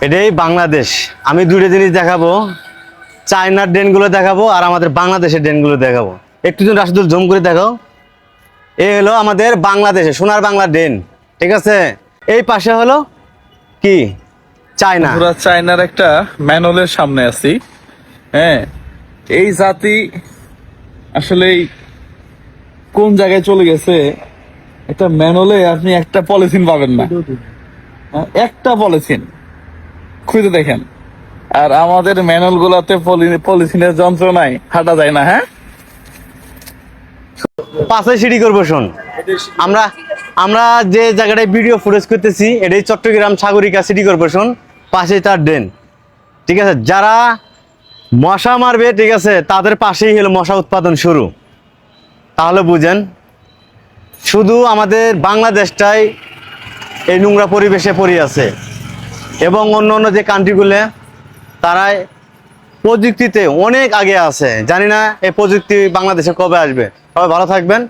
এটাই বাংলাদেশ। আমি দুটো জিনিস দেখাবো, চায়নার ড্রেনগুলো দেখাবো আর আমাদের বাংলাদেশের ড্রেনগুলো দেখাবো। একটু জন রাশিদুল জুম করে দেখাও। এই হলো আমাদের বাংলাদেশে সোনার বাংলা ড্রেন, ঠিক আছে। এই পাশে হলো কি চায়না। পুরা চায়নার একটা ম্যানহোলের সামনে আছি। হ্যাঁ, এই জাতি আসলে কোন জায়গায় চলে গেছে। একটা ম্যানহোলে আপনি একটা পলিথিন পাবেন না, একটা পলিথিন খুঁজে দেখেন। আর আমাদের ম্যানহোল গুলাতে পলিথিনের যন্ত্র নাই, হাঁটা যায় না। হ্যাঁ, পাশে সিটি কর্পোরেশন। আমরা আমরা যে জায়গাটায় ভিডিও ফুটেজ করতেছি এটাই চট্টগ্রাম সাগরিকা সিটি কর্পোরেশন, পাশে তার ড্রেন, ঠিক আছে। যারা মশা মারবে, ঠিক আছে, তাদের পাশেই হলো মশা উৎপাদন শুরু। তাহলে বুঝেন, শুধু আমাদের বাংলাদেশটাই এই নোংরা পরিবেশে পড়ে আছে এবং অন্য অন্য যে কান্ট্রিগুলো তারা প্রযুক্তিতে অনেক আগে আছে। জানি না এই প্রযুক্তি বাংলাদেশে কবে আসবে। সবাই ভালো থাকবেন।